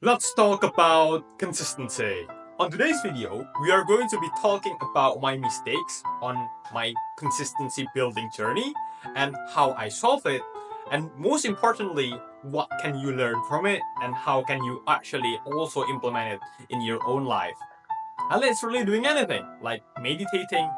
Let's talk about consistency. On today's video, we are going to be talking about my mistakes on my consistency building journey and how I solve it, and most importantly, what can you learn from it and how can you actually also implement it in your own life. And literally doing anything like meditating,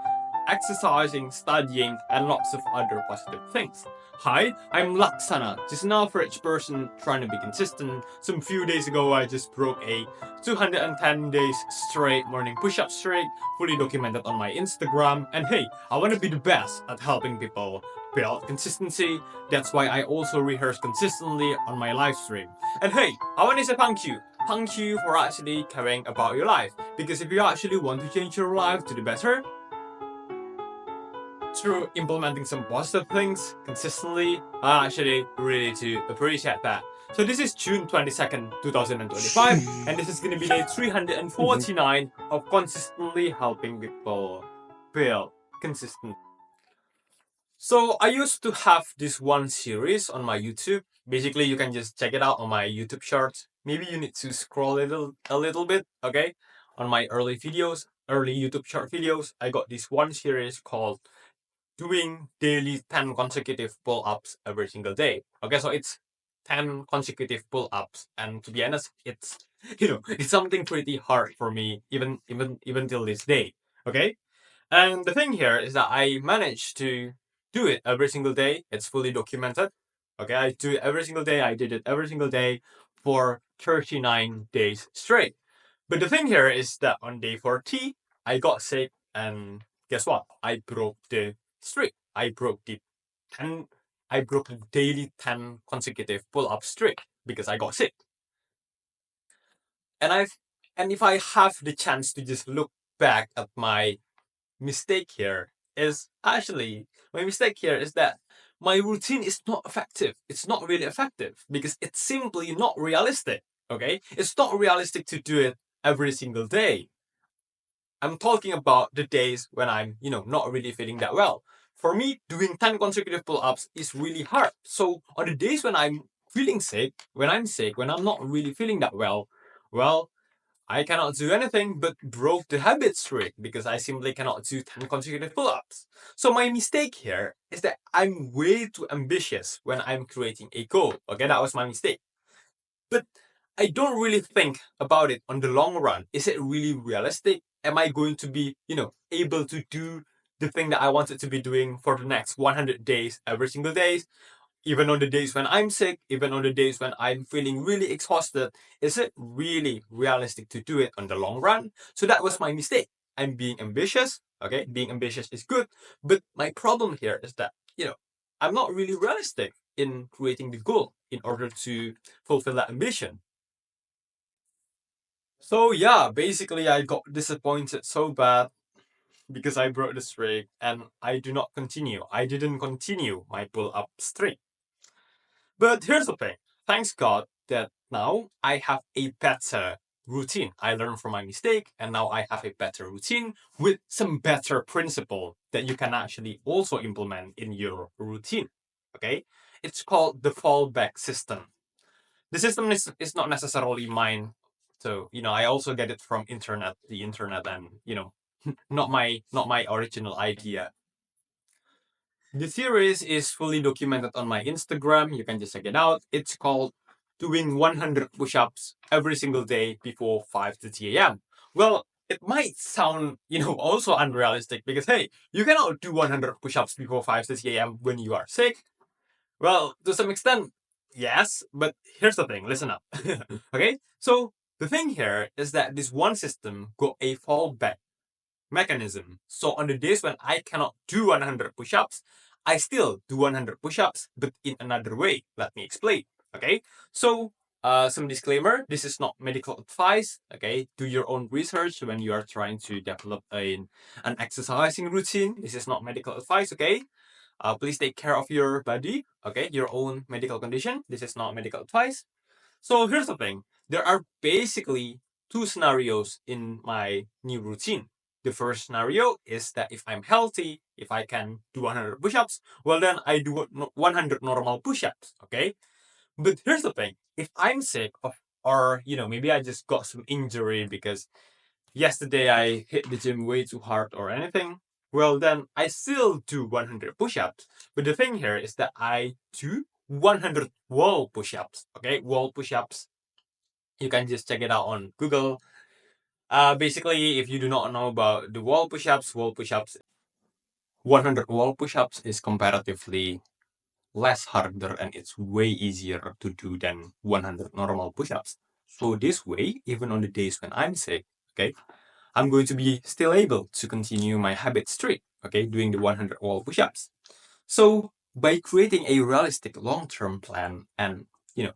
exercising, studying, and lots of other positive things. Hi, I'm Laksana, just an average person trying to be consistent. Some few days ago, I just broke a 210 days straight morning push-up streak, fully documented on my Instagram. And hey, I want to be the best at helping people build consistency. That's why I also rehearse consistently on my live stream. And hey, I want to say thank you. Thank you for actually caring about your life. Because if you actually want to change your life to the better, through implementing some positive things consistently, I actually really do appreciate that. So this is June 22nd, 2025, and this is going to be day 349 of consistently helping people build consistent. So I used to have this one series on my YouTube. Basically, you can just check it out on my YouTube shorts. Maybe you need to scroll a little bit, okay? On my early YouTube short videos, I got this one series called doing daily 10 consecutive pull-ups every single day. Okay, so it's 10 consecutive pull-ups, and to be honest, it's it's something pretty hard for me even till this day. Okay, and the thing here is that I managed to do it every single day. It's fully documented. Okay, I do it every single day. I did it every single day for 39 days straight. But the thing here is that on day 40, I got sick, and guess what? I broke the streak. Ten. I broke the daily 10 consecutive pull-up streak because I got sick. And if I have the chance to just look back at my mistake here is actually my mistake here is that my routine is not effective. It's not really effective because it's simply not realistic. Okay, it's not realistic to do it every single day. I'm talking about the days when I'm, not really feeling that well. For me, doing 10 consecutive pull-ups is really hard. So on the days when I'm feeling sick, when I'm not really feeling that well, I cannot do anything but broke the habit streak because I simply cannot do 10 consecutive pull-ups. So my mistake here is that I'm way too ambitious when I'm creating a goal. Okay, that was my mistake. But I don't really think about it on the long run. Is it really realistic? Am I going to be, able to do the thing that I wanted to be doing for the next 100 days every single day? Even on the days when I'm sick, even on the days when I'm feeling really exhausted, is it really realistic to do it on the long run? So that was my mistake. I'm being ambitious. Okay, being ambitious is good, but my problem here is that I'm not really realistic in creating the goal in order to fulfill that ambition. So yeah, basically I got disappointed so bad because I broke the streak and I do not continue. I didn't continue my pull up streak. But here's the thing. Thanks God that now I have a better routine. I learned from my mistake and now I have a better routine with some better principle that you can actually also implement in your routine. Okay? It's called the fallback system. The system is not necessarily mine. So, I also get it from the internet and, not my original idea. The series is fully documented on my Instagram. You can just check it out. It's called doing 100 push-ups every single day before 5:30 a.m. Well, it might sound, also unrealistic because hey, you cannot do 100 push-ups before 5:30 a.m. when you are sick. Well, to some extent, yes, but here's the thing, listen up. Okay? So the thing here is that this one system got a fallback mechanism. So on the days when I cannot do 100 push-ups, I still do 100 push-ups, but in another way. Let me explain. Okay, so some disclaimer: this is not medical advice. Okay, do your own research when you are trying to develop an exercising routine. This is not medical advice. Okay, please take care of your body. Okay, your own medical condition. This is not medical advice. So here's the thing: there are basically two scenarios in my new routine. The first scenario is that if I'm healthy, if I can do 100 push-ups, well then I do 100 normal push-ups, okay? But here's the thing. If I'm sick or maybe I just got some injury because yesterday I hit the gym way too hard or anything, well then I still do 100 push-ups. But the thing here is that I do 100 wall push-ups. Okay, wall push-ups. You can just check it out on Google. Basically, if you do not know about the wall push-ups, 100 wall push-ups is comparatively less harder and it's way easier to do than 100 normal push-ups. So this way, even on the days when I'm sick, okay, I'm going to be still able to continue my habit streak, okay, doing the 100 wall push-ups. So by creating a realistic long-term plan and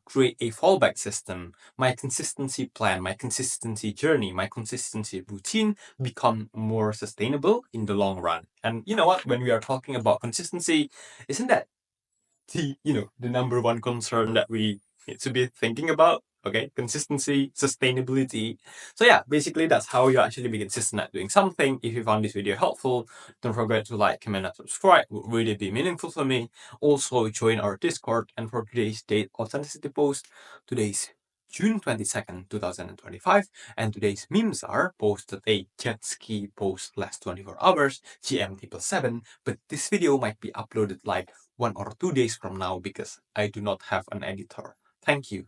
create a fallback system, my consistency plan, my consistency journey, my consistency routine become more sustainable in the long run. And you know what? When we are talking about consistency, isn't that the number one concern that we need to be thinking about? Okay, consistency, sustainability. So yeah, basically that's how you actually be consistent at doing something. If you found this video helpful, don't forget to like, comment, and subscribe. It would really be meaningful for me. Also join our Discord. And for today's date authenticity post, today's June 22nd, 2025, and today's memes are posted a jet ski post last 24 hours, GMT +7, but this video might be uploaded like 1 or 2 days from now because I do not have an editor. Thank you.